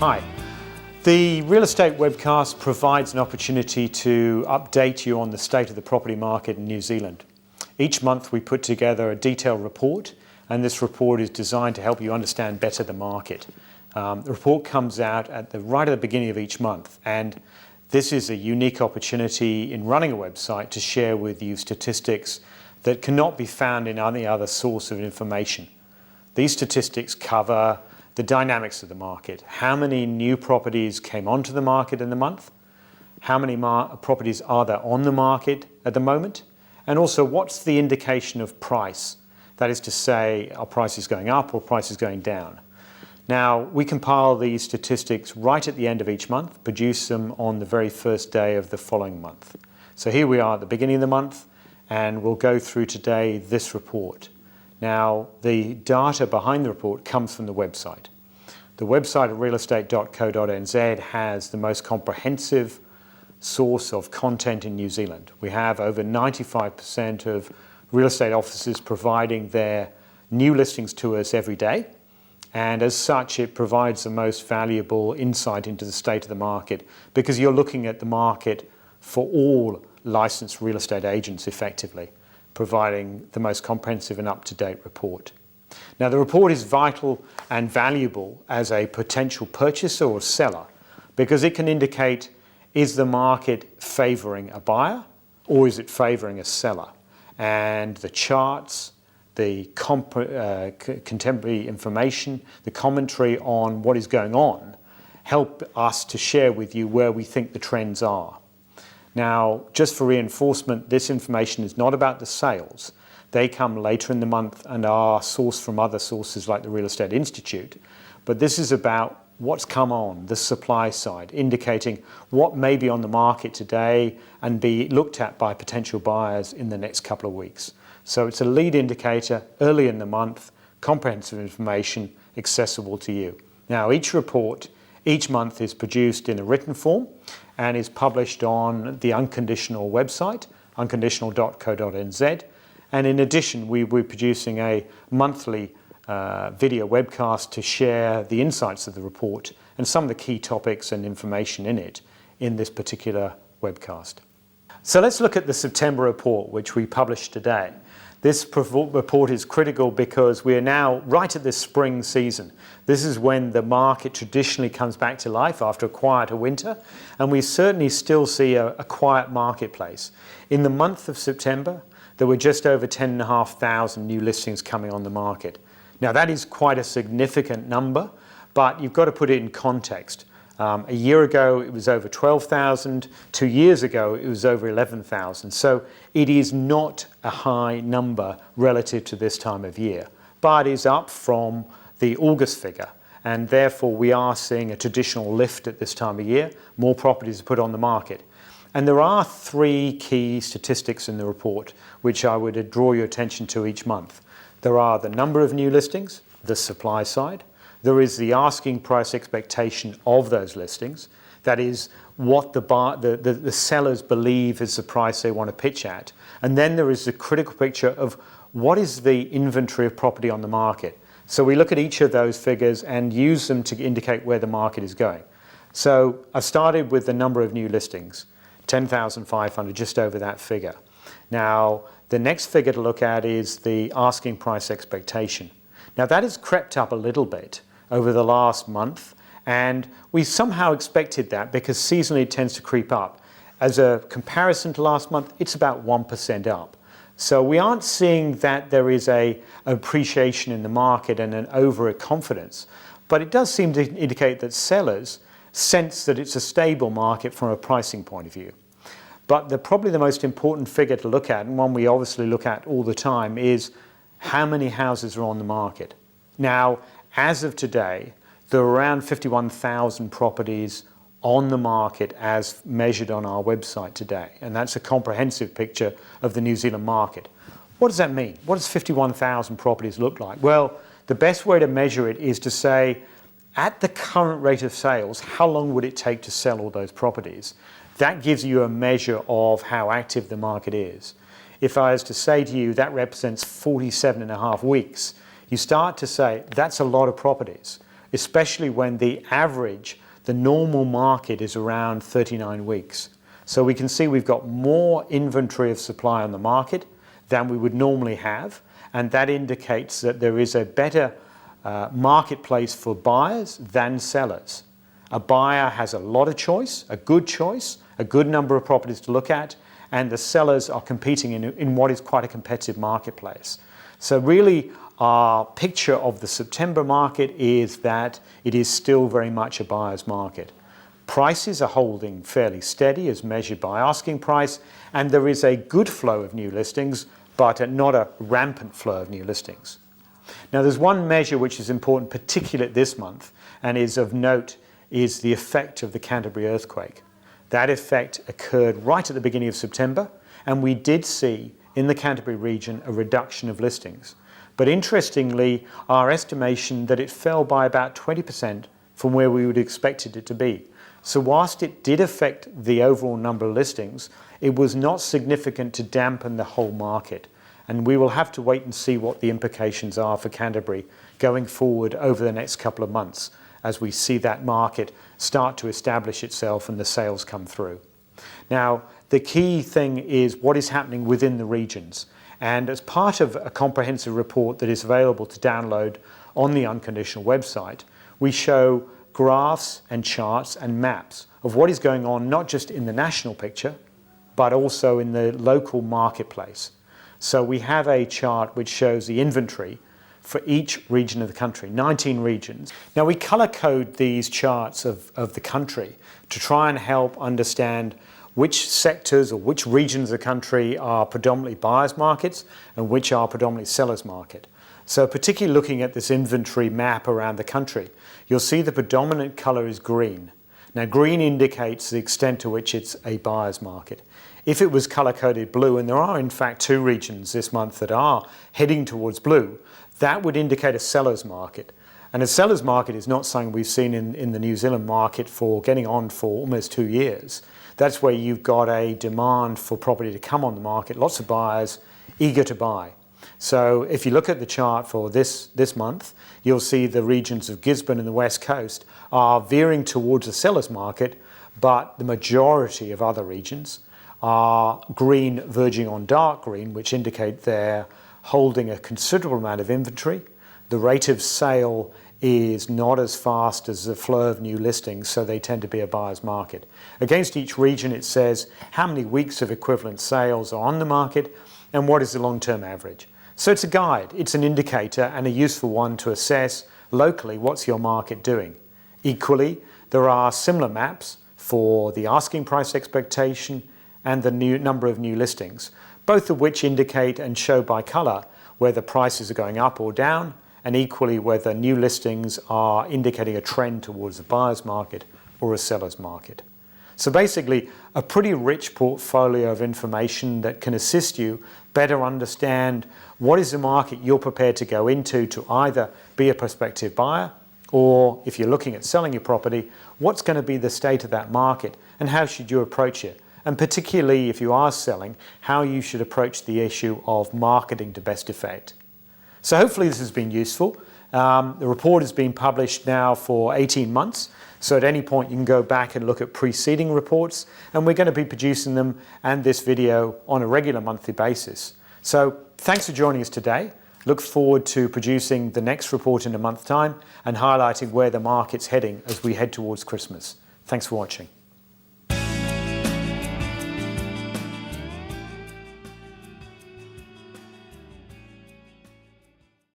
Hi. The Real Estate webcast provides an opportunity to update you on the state of the property market in New Zealand. Each month we put together a detailed report, and this report is designed to help you understand better the market. The report comes out right at the beginning of each month, and this is a unique opportunity in running a website to share with you statistics that cannot be found in any other source of information. These statistics cover the dynamics of the market. How many new properties came onto the market in the month? How many properties are there on the market at the moment? And also, what's the indication of price? That is to say, are prices going up or prices going down? Now, we compile these statistics right at the end of each month, produce them on the very first day of the following month. So here we are at the beginning of the month, and we'll go through today this report. Now, the data behind the report comes from the website. The website at realestate.co.nz has the most comprehensive source of content in New Zealand. We have over 95% of real estate offices providing their new listings to us every day. And as such, it provides the most valuable insight into the state of the market, because you're looking at the market for all licensed real estate agents effectively, providing the most comprehensive and up-to-date report. Now, the report is vital and valuable as a potential purchaser or seller, because it can indicate, is the market favouring a buyer or is it favouring a seller? And the charts, the contemporary information, the commentary on what is going on help us to share with you where we think the trends are. Now, just for reinforcement, this information is not about the sales. They come later in the month and are sourced from other sources like the Real Estate Institute. But this is about what's come on, the supply side, indicating what may be on the market today and be looked at by potential buyers in the next couple of weeks. So it's a lead indicator early in the month, comprehensive information accessible to you. Now, each report each month is produced in a written form and is published on the Unconditional website, unconditional.co.nz. And in addition, we're producing a monthly video webcast to share the insights of the report and some of the key topics and information in it in this particular webcast. So let's look at the September report, which we published today. This report is critical because we are now right at this spring season. This is when the market traditionally comes back to life after a quieter winter, and we certainly still see a quiet marketplace. In the month of September, there were just over 10,500 new listings coming on the market. Now, that is quite a significant number, but you've got to put it in context. A year ago, it was over 12,000. 2 years ago, it was over 11,000. So it is not a high number relative to this time of year, but is up from the August figure. And therefore, we are seeing a traditional lift at this time of year. More properties are put on the market. And there are three key statistics in the report which I would draw your attention to each month. There are the number of new listings, the supply side. There is the asking price expectation of those listings. That is what the sellers believe is the price they want to pitch at. And then there is the critical picture of what is the inventory of property on the market. So we look at each of those figures and use them to indicate where the market is going. So I started with the number of new listings, 10,500, just over that figure. Now, the next figure to look at is the asking price expectation. Now, that has crept up a little bit over the last month, and we somehow expected that because seasonally it tends to creep up. As a comparison to last month, it's about 1% up. So we aren't seeing that there is an appreciation in the market and an overconfidence, but it does seem to indicate that sellers sense that it's a stable market from a pricing point of view. But probably the most important figure to look at, and one we obviously look at all the time, is how many houses are on the market. Now, as of today, there are around 51,000 properties on the market as measured on our website today. And that's a comprehensive picture of the New Zealand market. What does that mean? What does 51,000 properties look like? Well, the best way to measure it is to say, at the current rate of sales, how long would it take to sell all those properties? That gives you a measure of how active the market is. If I was to say to you that represents 47.5 weeks, you start to say that's a lot of properties. especially when the average, the normal market is around 39 weeks. So we can see we've got more inventory of supply on the market than we would normally have, and that indicates that there is a better marketplace for buyers than sellers. A buyer has a lot of choice, a good number of properties to look at, and the sellers are competing in what is quite a competitive marketplace. So really, our picture of the September market is that it is still very much a buyer's market. Prices are holding fairly steady as measured by asking price, and there is a good flow of new listings, but not a rampant flow of new listings. Now, there's one measure which is important, particularly this month, and is of note, is the effect of the Canterbury earthquake. That effect occurred right at the beginning of September, and we did see in the Canterbury region a reduction of listings. But interestingly, our estimation that it fell by about 20% from where we would have expected it to be. So whilst it did affect the overall number of listings, it was not significant to dampen the whole market. And we will have to wait and see what the implications are for Canterbury going forward over the next couple of months as we see that market start to establish itself and the sales come through. Now, the key thing is what is happening within the regions. And as part of a comprehensive report that is available to download on the Unconditional website, we show graphs and charts and maps of what is going on not just in the national picture, but also in the local marketplace. So we have a chart which shows the inventory for each region of the country, 19 regions. Now we color code these charts of the country to try and help understand which sectors or which regions of the country are predominantly buyers' markets and which are predominantly sellers' market. So particularly looking at this inventory map around the country, you'll see the predominant colour is green. Now green indicates the extent to which it's a buyer's market. If it was colour-coded blue, and there are in fact 2 regions this month that are heading towards blue, that would indicate a seller's market. And a seller's market is not something we've seen in the New Zealand market for getting on for almost 2 years. That's where you've got a demand for property to come on the market, lots of buyers eager to buy. So if you look at the chart for this month, you'll see the regions of Gisborne and the West Coast are veering towards the seller's market, but the majority of other regions are green verging on dark green, which indicate they're holding a considerable amount of inventory. The rate of sale is not as fast as the flow of new listings, so they tend to be a buyer's market. Against each region, it says how many weeks of equivalent sales are on the market and what is the long-term average. So it's a guide, it's an indicator and a useful one to assess locally what's your market doing. Equally, there are similar maps for the asking price expectation and the number of new listings, both of which indicate and show by colour whether prices are going up or down, and equally whether new listings are indicating a trend towards a buyer's market or a seller's market. So basically, a pretty rich portfolio of information that can assist you better understand what is the market you're prepared to go into to either be a prospective buyer, or if you're looking at selling your property, what's going to be the state of that market and how should you approach it? And particularly if you are selling, how you should approach the issue of marketing to best effect. So hopefully this has been useful. The report has been published now for 18 months. So at any point you can go back and look at preceding reports, and we're going to be producing them and this video on a regular monthly basis. So thanks for joining us today. Look forward to producing the next report in a month's time and highlighting where the market's heading as we head towards Christmas. Thanks for watching.